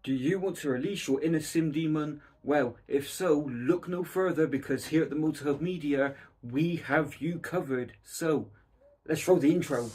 Do you want to release your inner sim demon? Well, if so, look no further, because here at the Motorhub Media, we have you covered. So, let's roll the intro.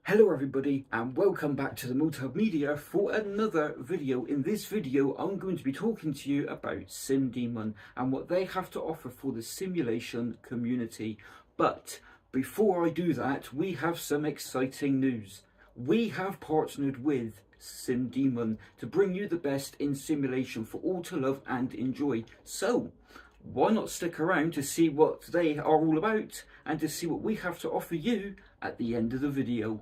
Hello everybody, and welcome back to the Motorhub Media for another video. In this video, I'm going to be talking to you about SimDemon and what they have to offer for the simulation community. But before I do that, we have some exciting news. We have partnered with SimDemon to bring you the best in simulation for all to love and enjoy. So, why not stick around to see what they are all about and to see what we have to offer you at the end of the video.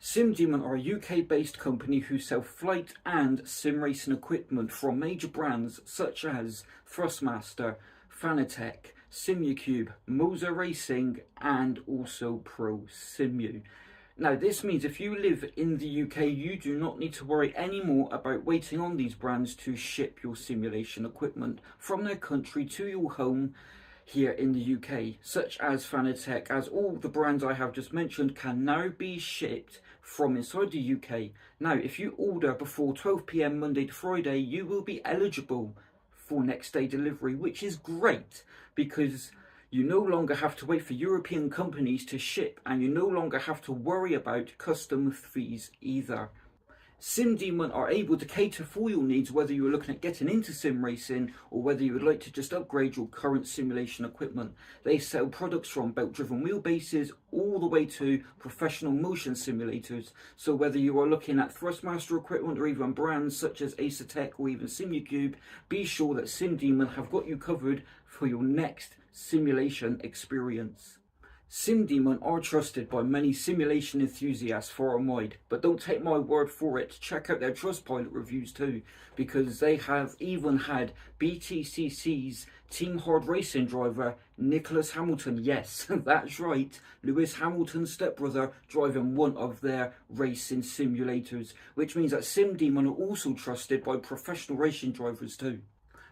SimDemon are a UK-based company who sell flight and sim racing equipment from major brands such as Thrustmaster, Fanatec, Simucube, Moza Racing and also ProSimu. Now this means if you live in the UK, you do not need to worry anymore about waiting on these brands to ship your simulation equipment from their country to your home here in the UK, such as Fanatec, as all the brands I have just mentioned can now be shipped from inside the UK. Now, if you order before 12 PM Monday to Friday, you will be eligible for next day delivery, which is great because you no longer have to wait for European companies to ship and you no longer have to worry about custom fees either. SimDemon are able to cater for your needs, whether you're looking at getting into sim racing or whether you would like to just upgrade your current simulation equipment. They sell products from belt-driven wheelbases all the way to professional motion simulators. So whether you are looking at Thrustmaster equipment or even brands such as Acertec or even Simucube, be sure that SimDemon have got you covered for your next simulation experience. SimDemon are trusted by many simulation enthusiasts far and wide, but don't take my word for it. Check out their Trustpilot reviews too, because they have even had BTCC's Team Hard Racing driver Nicholas Hamilton, yes, that's right, Lewis Hamilton's stepbrother, driving one of their racing simulators, which means that SimDemon are also trusted by professional racing drivers too.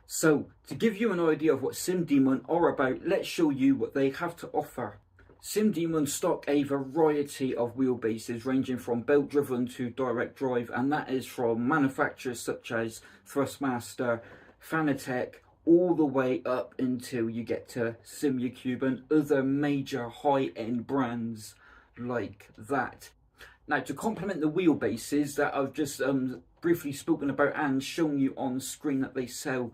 So, to give you an idea of what SimDemon are about, let's show you what they have to offer. SimDemon stock a variety of wheelbases ranging from belt driven to direct drive, and that is from manufacturers such as Thrustmaster, Fanatec, all the way up until you get to Simucube and other major high-end brands like that. Now, to complement the wheelbases that I've just briefly spoken about and shown you on screen that they sell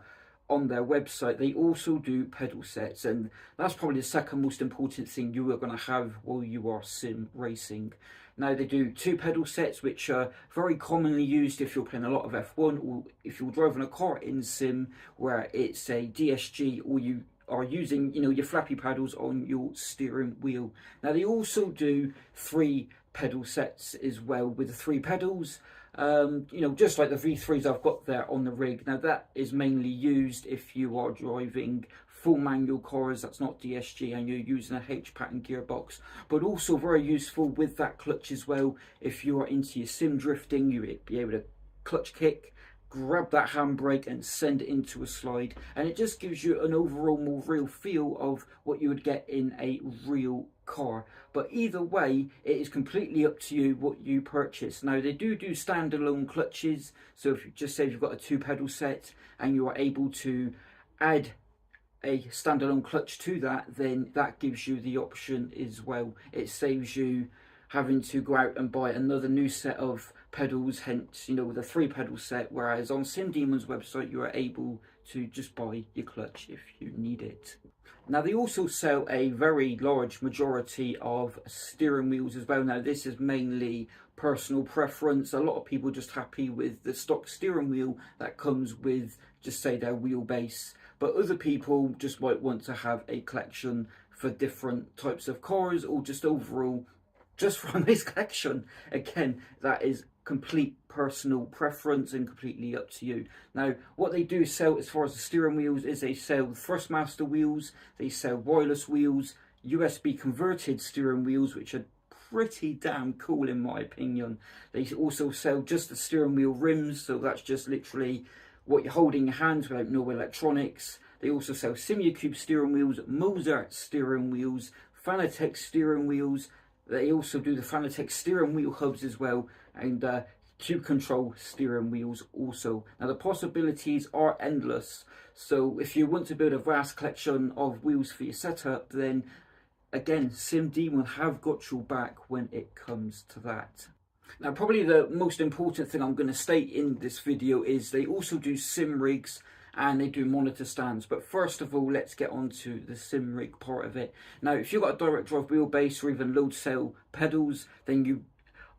on their website, they also do pedal sets, and that's probably the second most important thing you are going to have while you are sim racing. Now, they do two pedal sets, which are very commonly used if you're playing a lot of F1 or if you're driving a car in sim where it's a DSG or you are using, your flappy paddles on your steering wheel. Now, they also do three pedal sets as well with the three pedals. Just like the V3s I've got there on the rig. Now that is mainly used if you are driving full manual cars, that's not DSG, and you're using a H-pattern gearbox, but also very useful with that clutch as well. If you are into your sim drifting, you'll be able to clutch kick, grab that handbrake and send it into a slide, and it just gives you an overall more real feel of what you would get in a real car. But either way, it is completely up to you what you purchase. Now, they do standalone clutches, so if you just say you've got a two pedal set and you are able to add a standalone clutch to that, then that gives you the option as well. It saves you having to go out and buy another new set of pedals, hence the three pedal set, whereas on SimDemon's website you are able to just buy your clutch if you need it. Now, they also sell a very large majority of steering wheels as well. Now, this is mainly personal preference. A lot of people are just happy with the stock steering wheel that comes with, just say, their wheelbase, but other people just might want to have a collection for different types of cars or just overall just for a nice collection. Again, that is complete personal preference and completely up to you. Now, what they do sell as far as the steering wheels is they sell Thrustmaster wheels, they sell wireless wheels, USB converted steering wheels, which are pretty damn cool in my opinion. They also sell just the steering wheel rims, so that's just literally what you hold in your hands without no electronics. They also sell Simucube steering wheels, Moser steering wheels, Fanatec steering wheels. They also do the Fanatec steering wheel hubs as well, and Cube Control steering wheels also. Now the possibilities are endless, so if you want to build a vast collection of wheels for your setup, then again, SimDemon have got your back when it comes to that. Now probably the most important thing I'm going to state in this video is they also do sim rigs and they do monitor stands. But first of all, let's get on to the sim rig part of it. Now if you've got a direct drive wheelbase or even load cell pedals, then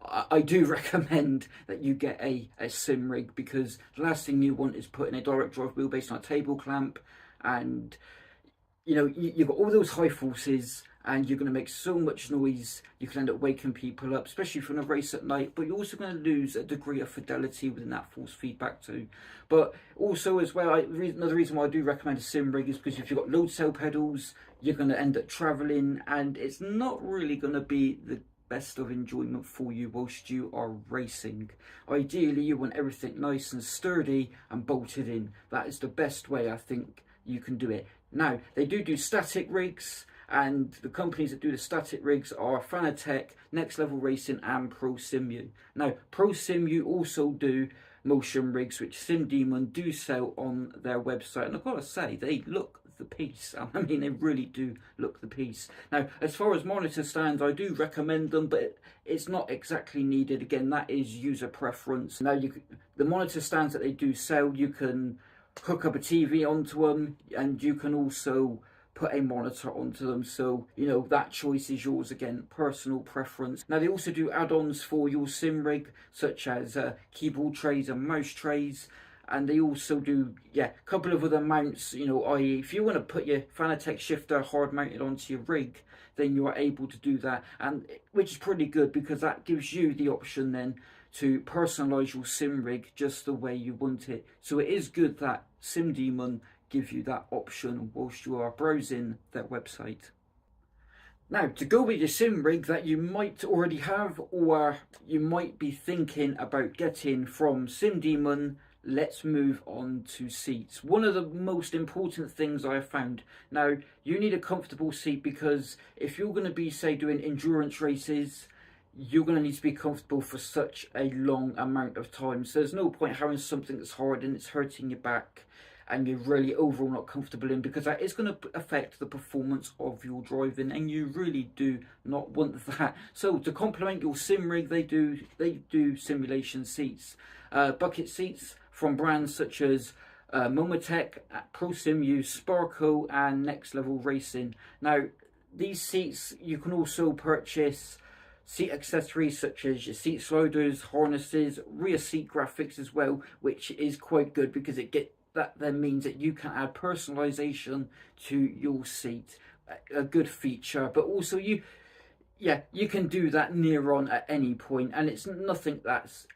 I do recommend that you get a sim rig, because the last thing you want is putting a direct drive wheelbase on a table clamp, and you know, you've got all those high forces and you're going to make so much noise, you can end up waking people up, especially if you're on a race at night, but you're also going to lose a degree of fidelity within that force feedback too. But also as well, another reason why I do recommend a sim rig is because if you've got load cell pedals, you're going to end up travelling, and it's not really going to be the best of enjoyment for you whilst you are racing. Ideally, you want everything nice and sturdy and bolted in. That is the best way I think you can do it. Now, they do static rigs, and the companies that do the static rigs are Fanatec, Next Level Racing and ProSimu. Now, ProSimu also do motion rigs, which SimDemon do sell on their website, and I've got to say, they look the piece. I mean, they really do look the piece. Now, as far as monitor stands, I do recommend them, but it's not exactly needed. Again, that is user preference. Now, the monitor stands that they do sell, you can hook up a TV onto them, and you can also put a monitor onto them, so you know that choice is yours. Again, personal preference. Now they also do add-ons for your sim rig, such as keyboard trays and mouse trays, and they also do a couple of other mounts, you know, i.e. if you want to put your Fanatec shifter hard mounted onto your rig, then you are able to do that, and which is pretty good because that gives you the option then to personalize your sim rig just the way you want it. So it is good that SimDemon give you that option whilst you are browsing their website. Now, to go with your sim rig that you might already have or you might be thinking about getting from SimDemon, let's move on to seats. One of the most important things I have found. Now, you need a comfortable seat, because if you're going to be, say, doing endurance races, you're going to need to be comfortable for such a long amount of time. So there's no point having something that's hard and it's hurting your back and you're really overall not comfortable in, because that is going to affect the performance of your driving, and you really do not want that. So to complement your sim rig, they do simulation seats, bucket seats from brands such as Momatech, ProSimu, Sparco and Next Level Racing. Now these seats, you can also purchase seat accessories such as your seat sliders, harnesses, rear seat graphics as well, which is quite good because that then means that you can add personalization to your seat, a good feature. But also you can do that near on at any point, and it's nothing that's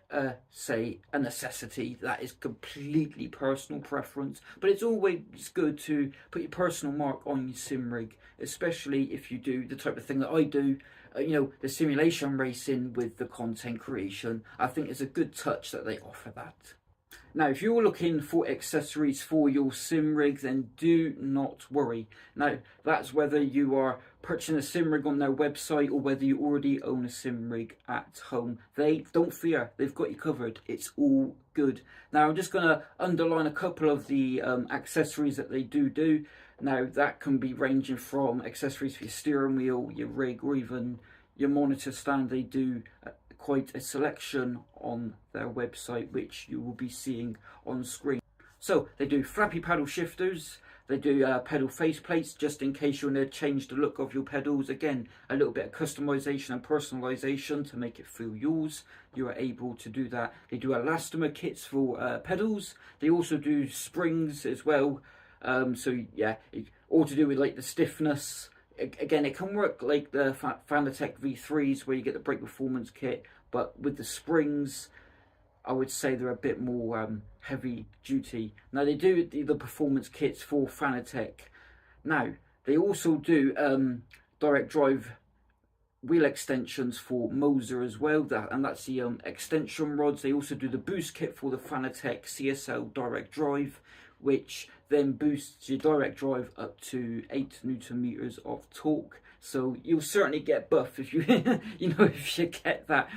say a necessity. That is completely personal preference, but it's always good to put your personal mark on your sim rig, especially if you do the type of thing that I do, you know, the simulation racing with the content creation. I think it's a good touch that they offer that. Now, if you're looking for accessories for your sim rig, then do not worry. Now, that's whether you are purchasing a sim rig on their website or whether you already own a sim rig at home. Don't fear, they've got you covered. It's all good. Now, I'm just going to underline a couple of the accessories that they do. Now, that can be ranging from accessories for your steering wheel, your rig, or even your monitor stand. They do quite a selection on their website, which you will be seeing on screen. So they do flappy paddle shifters, they do pedal faceplates, just in case you want to change the look of your pedals. Again, a little bit of customization and personalization to make it feel yours. You are able to do that. They do elastomer kits for pedals. They also do springs as well. So yeah, all to do with like the stiffness. Again, it can work like the Fanatec V3s where you get the brake performance kit, but with the springs, I would say they're a bit more heavy duty. Now they do the performance kits for Fanatec. Now they also do direct drive wheel extensions for Moser as well, and that's the extension rods. They also do the boost kit for the Fanatec CSL direct drive, which then boosts your direct drive up to 8 Newton meters of torque. So you'll certainly get buff if you if you get that.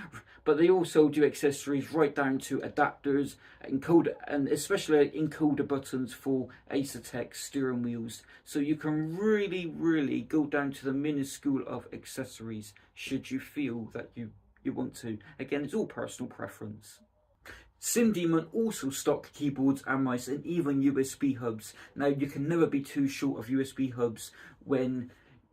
But they also do accessories right down to adapters, encoder, and especially encoder buttons for Acertec steering wheels. So you can really go down to the minuscule of accessories should you feel that you want to. Again, it's all personal preference. SimDemon also stock keyboards and mice and even USB hubs. Now, you can never be too short of USB hubs when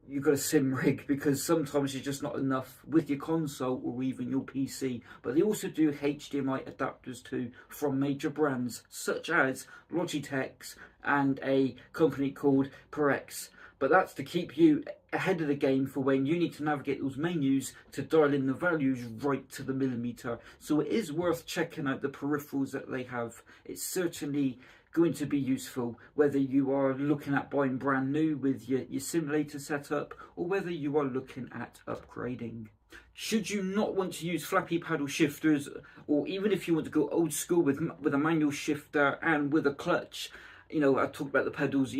you've got a sim rig, because sometimes you're just not enough with your console or even your PC. But they also do HDMI adapters too from major brands such as Logitech and a company called Perex. But that's to keep you ahead of the game for when you need to navigate those menus to dial in the values right to the millimeter. So it is worth checking out the peripherals that they have. It's certainly going to be useful whether you are looking at buying brand new with your simulator setup or whether you are looking at upgrading. Should you not want to use flappy paddle shifters, or even if you want to go old school with a manual shifter and with a clutch, I talked about the pedals,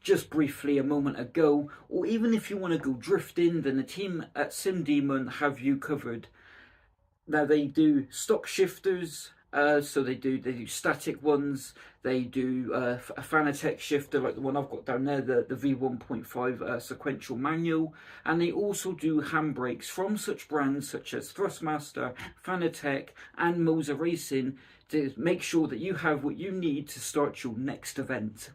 just briefly a moment ago, or even if you want to go drifting, then the team at SimDemon have you covered. Now, they do stock shifters, so they do static ones, they do a Fanatec shifter like the one I've got down there, the V1.5 sequential manual, and they also do handbrakes from such brands such as Thrustmaster, Fanatec and Moser Racing to make sure that you have what you need to start your next event.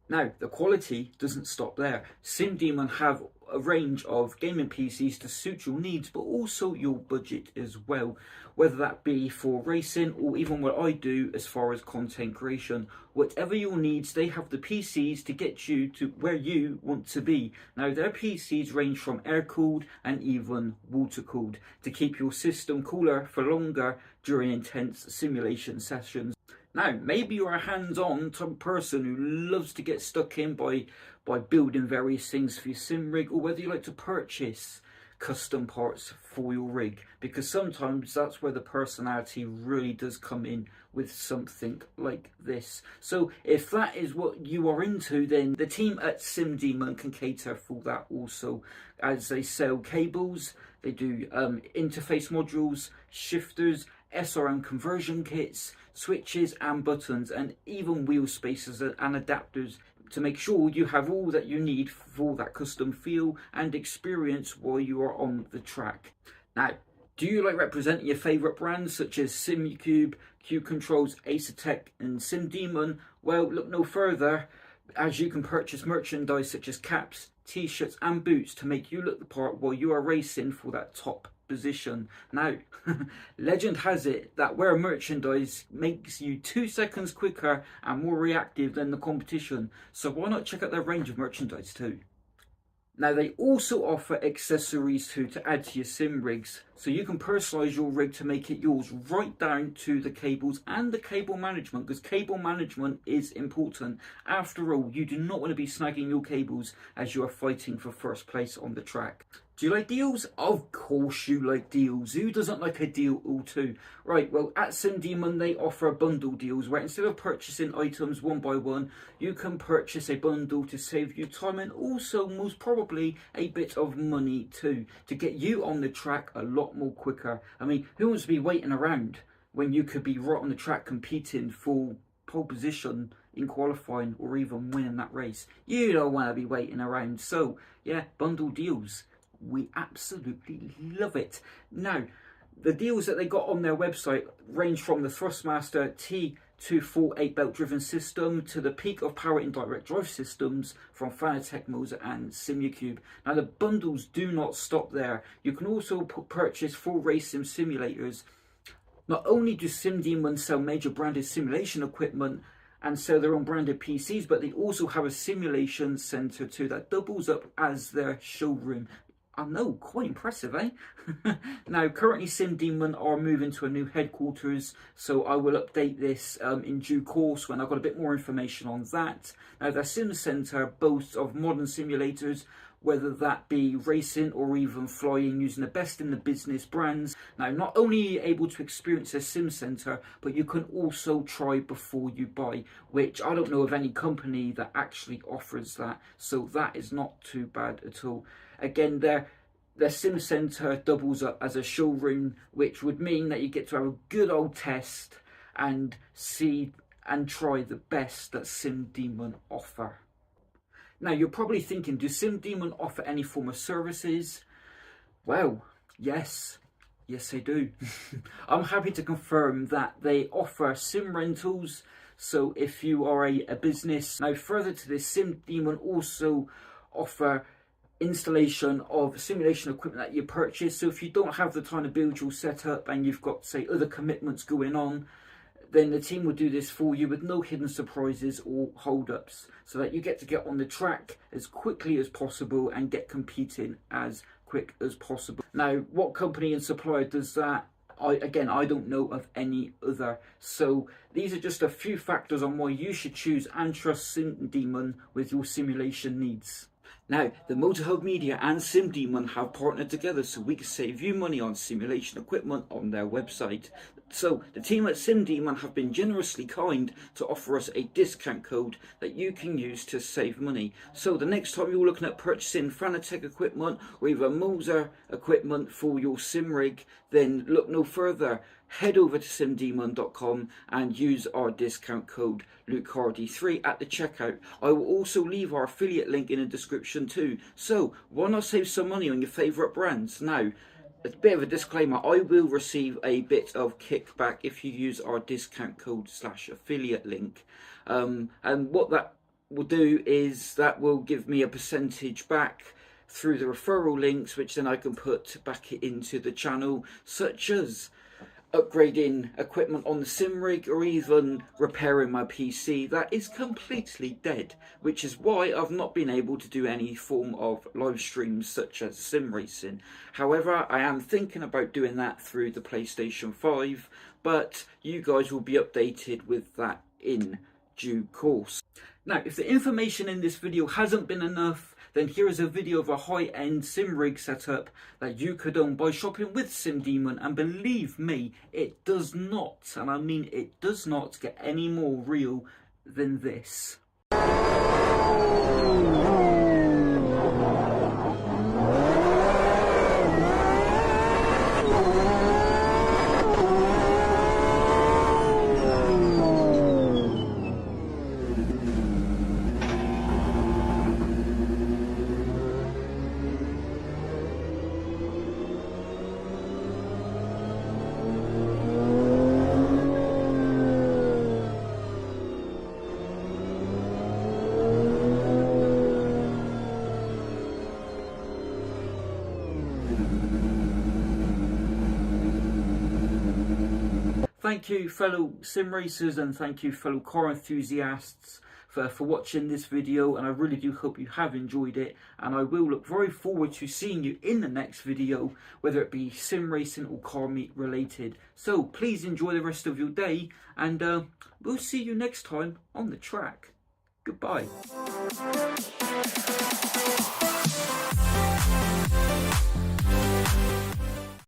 Now, the quality doesn't stop there. SimDemon have a range of gaming PCs to suit your needs, but also your budget as well, whether that be for racing or even what I do as far as content creation. Whatever your needs, they have the PCs to get you to where you want to be. Now, their PCs range from air-cooled and even water-cooled to keep your system cooler for longer during intense simulation sessions. Now, maybe you're a hands-on type of person who loves to get stuck in by building various things for your sim rig, or whether you like to purchase custom parts for your rig, because sometimes that's where the personality really does come in with something like this. So if that is what you are into, then the team at SimDemon can cater for that also, as they sell cables, they do interface modules, shifters, SRM conversion kits, switches and buttons, and even wheel spacers and adapters to make sure you have all that you need for that custom feel and experience while you are on the track. Now, do you like representing your favourite brands such as Simucube, Cube Controls, Acertec and SimDemon? Well, look no further, as you can purchase merchandise such as caps, t-shirts and boots to make you look the part while you are racing for that top position. Now, legend has it that wear merchandise makes you 2 seconds quicker and more reactive than the competition, so why not check out their range of merchandise too. Now, they also offer accessories too to add to your sim rigs, so you can personalise your rig to make it yours, right down to the cables and the cable management, because cable management is important. After all, you do not want to be snagging your cables as you are fighting for first place on the track. Do you like deals? Of course you like deals. Who doesn't like a deal or two? Right, well, at SimDemon they offer bundle deals where instead of purchasing items one by one, you can purchase a bundle to save you time and also most probably a bit of money too, to get you on the track a lot more quicker. I mean, who wants to be waiting around when you could be right on the track competing for pole position in qualifying or even winning that race? You don't want to be waiting around. So yeah, bundle deals. We absolutely love it. Now, the deals that they got on their website range from the Thrustmaster T248 belt driven system to the peak of power in direct drive systems from Fanatec, Moser and Simucube. Now, the bundles do not stop there. You can also purchase full race sim simulators. Not only do SimDemon sell major branded simulation equipment and sell their own branded PCs, but they also have a simulation centre too that doubles up as their showroom. I know, quite impressive, eh? Now, currently SimDemon are moving to a new headquarters, so I will update this in due course when I've got a bit more information on that. Now, their sim centre boasts of modern simulators, whether that be racing or even flying, using the best in the business brands. Now, not only are you able to experience a sim center, but you can also try before you buy, which I don't know of any company that actually offers that, so that is not too bad at all. Again, their sim center doubles up as a showroom, which would mean that you get to have a good old test and see and try the best that Sim Demon offer. Now, you're probably thinking, do Sim Demon offer any form of services? Well, yes they do. I'm happy to confirm that they offer sim rentals. So if you are a business, now further to this, Sim Demon also offer installation of simulation equipment that you purchase. So if you don't have the time to build your setup and you've got, say, other commitments going on, then the team will do this for you with no hidden surprises or hold-ups, so that you get to get on the track as quickly as possible and get competing as quick as possible. Now, what company and supplier does that? I don't know of any other. So these are just a few factors on why you should choose and trust Sim Demon with your simulation needs. Now, the Motorhub Media and Sim Demon have partnered together so we can save you money on simulation equipment on their website. So, the team at Sim Demon have been generously kind to offer us a discount code that you can use to save money. So, the next time you're looking at purchasing Fanatec equipment or even Moser equipment for your sim rig, then look no further. Head over to simdemon.com and use our discount code LukeHardy3 at the checkout. I will also leave our affiliate link in the description too. So, why not save some money on your favourite brands? Now, a bit of a disclaimer, I will receive a bit of kickback if you use our discount code / affiliate link. And what that will do is that will give me a percentage back through the referral links, which then I can put back into the channel, such as upgrading equipment on the sim rig or even repairing my PC that is completely dead, which is why I've not been able to do any form of live streams such as sim racing. However, I am thinking about doing that through the PlayStation 5, but you guys will be updated with that in due course. Now, if the information in this video hasn't been enough, then here is a video of a high-end sim rig setup that you could own by shopping with Sim Demon, and believe me, it does not, and I mean it does not, get any more real than this. Thank you, fellow sim racers, and thank you, fellow car enthusiasts, for watching this video, and I really do hope you have enjoyed it, and I will look very forward to seeing you in the next video, whether it be sim racing or car meet related. So please enjoy the rest of your day, and we'll see you next time on the track. Goodbye.